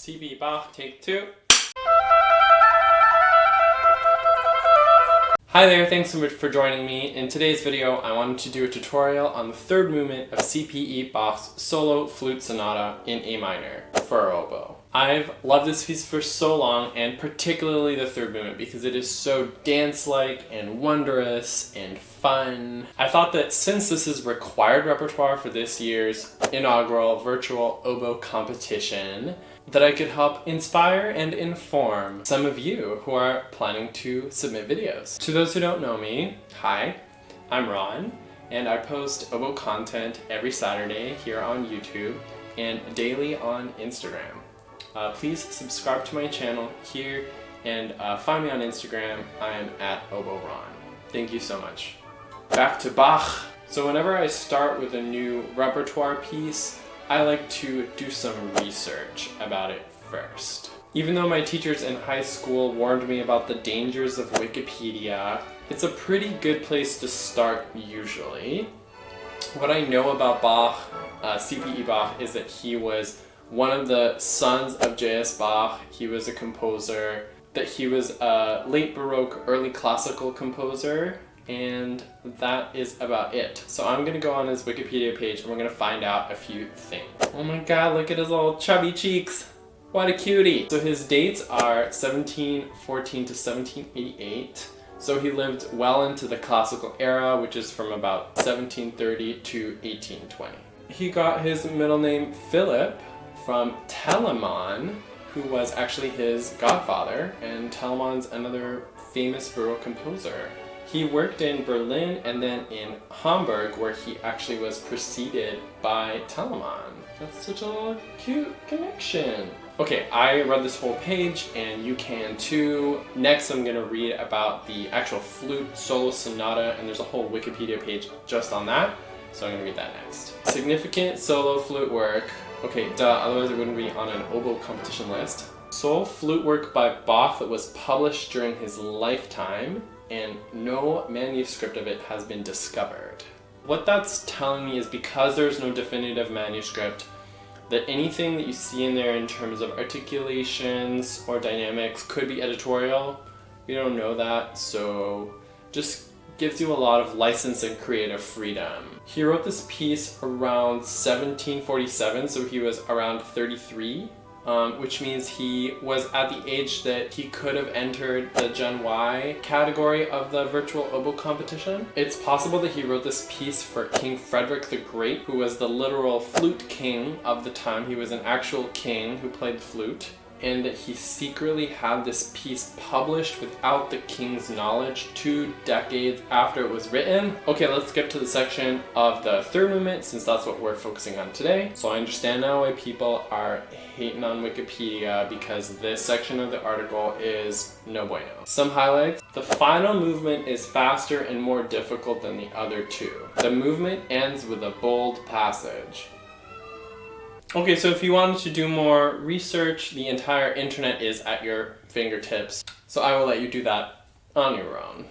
CPE Bach, take 2. Hi there, thanks so much for joining me. In today's video, I wanted to do a tutorial on the third movement of CPE Bach's solo flute sonata in A minor for oboe. I've loved this piece for so long, and particularly the third movement, because it is so dance-like and wondrous and fun. I thought that since this is required repertoire for this year's inaugural virtual oboe competition, that I could help inspire and inform some of you who are planning to submit videos. To those who don't know me, hi, I'm Ron, and I post oboe content every Saturday here on YouTube and daily on Instagram. Please subscribe to my channel here and find me on Instagram. I am at OBORon. Thank you so much. Back to Bach. So whenever I start with a new repertoire piece, I like to do some research about it first. Even though my teachers in high school warned me about the dangers of Wikipedia, it's a pretty good place to start usually. What I know about Bach, CPE Bach, is that he was one of the sons of J.S. Bach. He was a composer, that he was a late Baroque, early classical composer, and that is about it. So I'm gonna go on his Wikipedia page and we're gonna find out a few things. Oh my god, look at his little chubby cheeks. What a cutie. So his dates are 1714 to 1788. So he lived well into the classical era, which is from about 1730 to 1820. He got his middle name Philip from Telemann, who was actually his godfather, and Telemann's another famous Baroque composer. He worked in Berlin and then in Hamburg, where he actually was preceded by Telemann. That's such a cute connection. Okay, I read this whole page and you can too. Next I'm gonna read about the actual flute solo sonata, and there's a whole Wikipedia page just on that, so I'm gonna read that next. Significant solo flute work. Okay, duh, otherwise it wouldn't be on an oboe competition list. Sole flute work by Bach that was published during his lifetime, and no manuscript of it has been discovered. What that's telling me is, because there's no definitive manuscript, that anything that you see in there in terms of articulations or dynamics could be editorial. We don't know that, so just gives you a lot of license and creative freedom. He wrote this piece around 1747, so he was around 33. Which means he was at the age that he could have entered the Gen Y category of the virtual oboe competition. It's possible that he wrote this piece for King Frederick the Great, who was the literal flute king of the time. He was an actual king who played the flute, and that he secretly had this piece published without the king's knowledge 2 decades after it was written. Okay, let's get to the section of the third movement, since that's what we're focusing on today. So I understand now why people are hating on Wikipedia, because this section of the article is no bueno. Some highlights. The final movement is faster and more difficult than the other two. The movement ends with a bold passage. Okay, so if you wanted to do more research, the entire internet is at your fingertips, so I will let you do that on your own.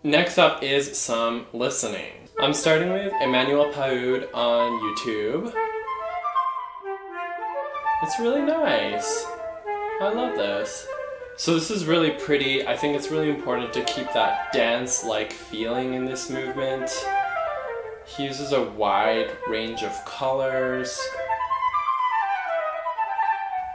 Next up is some listening. I'm starting with Emmanuel Paoud on YouTube. It's really nice. I love this. So this is really pretty. I think it's really important to keep that dance-like feeling in this movement. He uses a wide range of colors.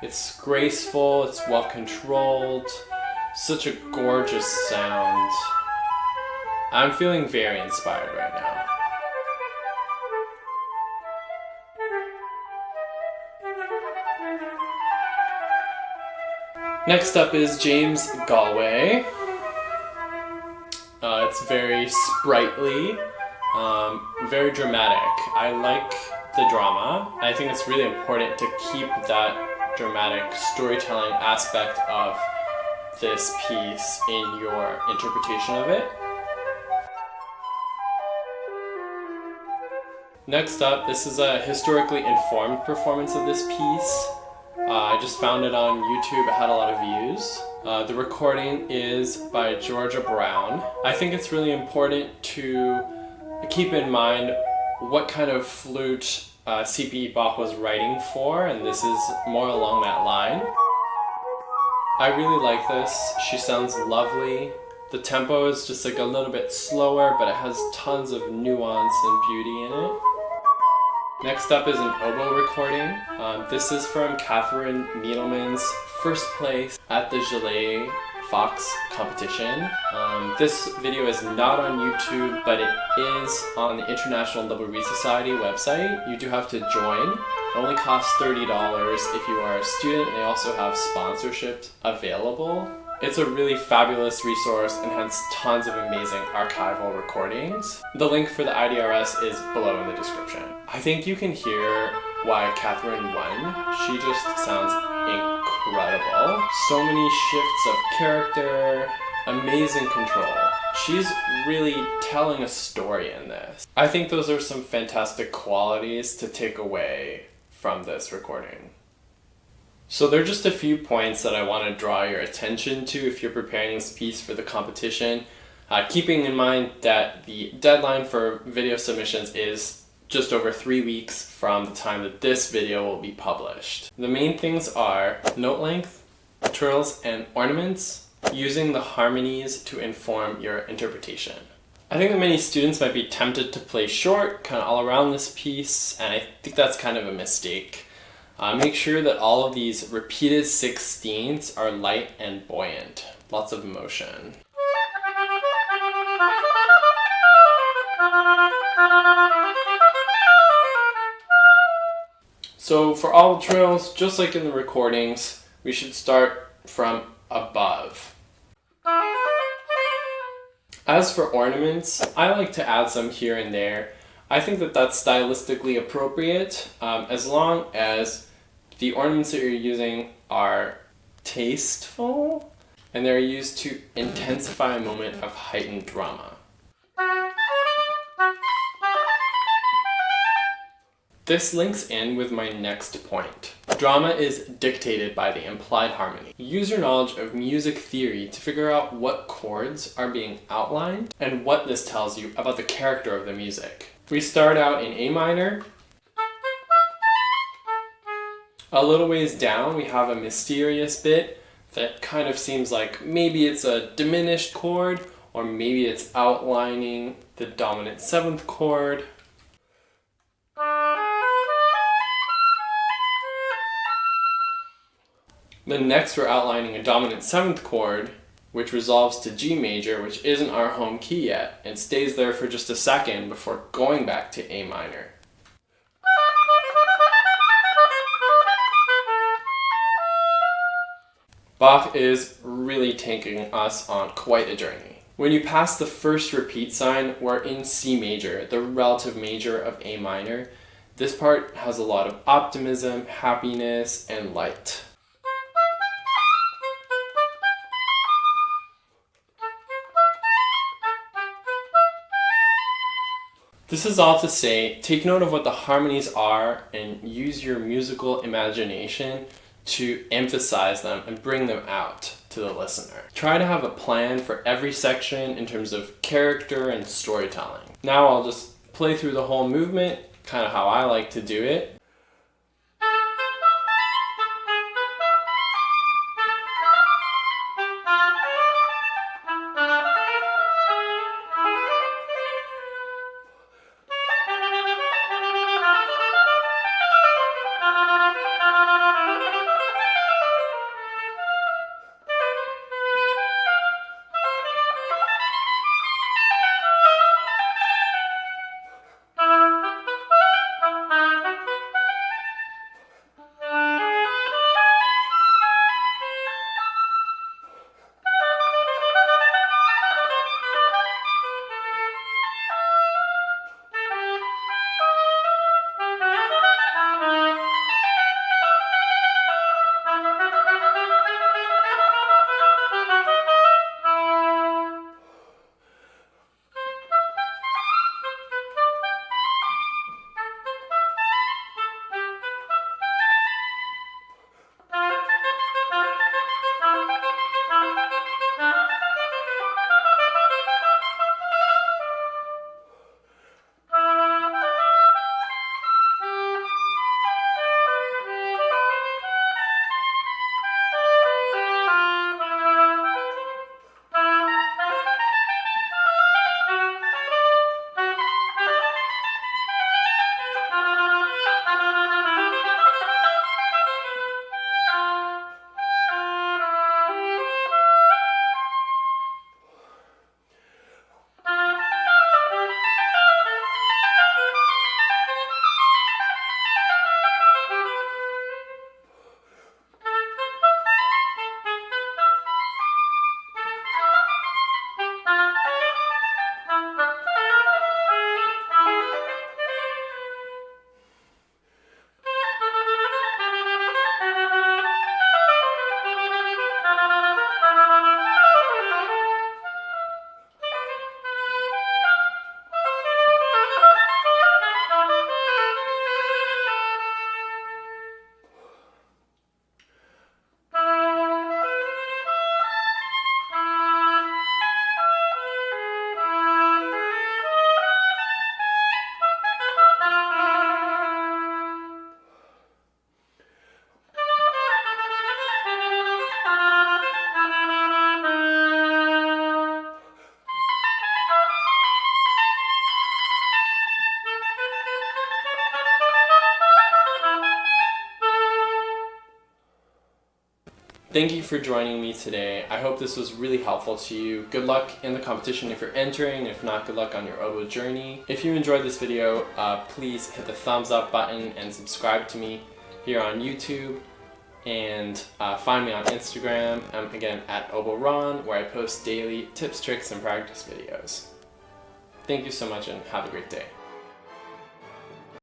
It's graceful, it's well controlled, such a gorgeous sound. I'm feeling very inspired right now. Next up is James Galway. It's very sprightly, very dramatic. I like the drama. I think it's really important to keep that dramatic storytelling aspect of this piece in your interpretation of it. Next up, this is a historically informed performance of this piece. I just found it on YouTube. It had a lot of views. The recording is by Georgia Brown. I think it's really important to keep in mind what kind of flute CPE Bach was writing for, and this is more along that line. I really like this. She sounds lovely. The tempo is just like a little bit slower, but it has tons of nuance and beauty in it. Next up is an oboe recording. This is from Catherine Needleman's first place at the Gelée Fox competition. This video is not on YouTube, but it is on the International Double Reed Society website. You do have to join. It only costs $30 if you are a student. They also have sponsorships available. It's a really fabulous resource and has tons of amazing archival recordings. The link for the IDRS is below in the description. I think you can hear why Catherine won. She just sounds incredible. So many shifts of character, amazing control. She's really telling a story in this. I think those are some fantastic qualities to take away from this recording. So there are just a few points that I want to draw your attention to if you're preparing this piece for the competition, keeping in mind that the deadline for video submissions is just over 3 weeks from the time that this video will be published. The main things are note length, trills, and ornaments, using the harmonies to inform your interpretation. I think that many students might be tempted to play short, kind of all around this piece, and I think that's kind of a mistake. Make sure that all of these repeated 16ths are light and buoyant. Lots of motion. So for all the trills, just like in the recordings, we should start from above. As for ornaments, I like to add some here and there. I think that that's stylistically appropriate, as long as the ornaments that you're using are tasteful and they're used to intensify a moment of heightened drama. This links in with my next point. Drama is dictated by the implied harmony. Use your knowledge of music theory to figure out what chords are being outlined and what this tells you about the character of the music. We start out in A minor. A little ways down, we have a mysterious bit that kind of seems like maybe it's a diminished chord, or maybe it's outlining the dominant 7th chord. Then next we're outlining a dominant 7th chord, which resolves to G major, which isn't our home key yet, and stays there for just a second before going back to A minor. Bach is really taking us on quite a journey. When you pass the first repeat sign, we're in C major, the relative major of A minor. This part has a lot of optimism, happiness, and light. This is all to say, take note of what the harmonies are and use your musical imagination to emphasize them and bring them out to the listener. Try to have a plan for every section in terms of character and storytelling. Now I'll just play through the whole movement, kind of how I like to do it. Thank you for joining me today. I hope this was really helpful to you. Good luck in the competition if you're entering. If not, good luck on your oboe journey. If you enjoyed this video, please hit the thumbs up button and subscribe to me here on YouTube. And find me on Instagram, again at OBORon, where I post daily tips, tricks, and practice videos. Thank you so much and have a great day.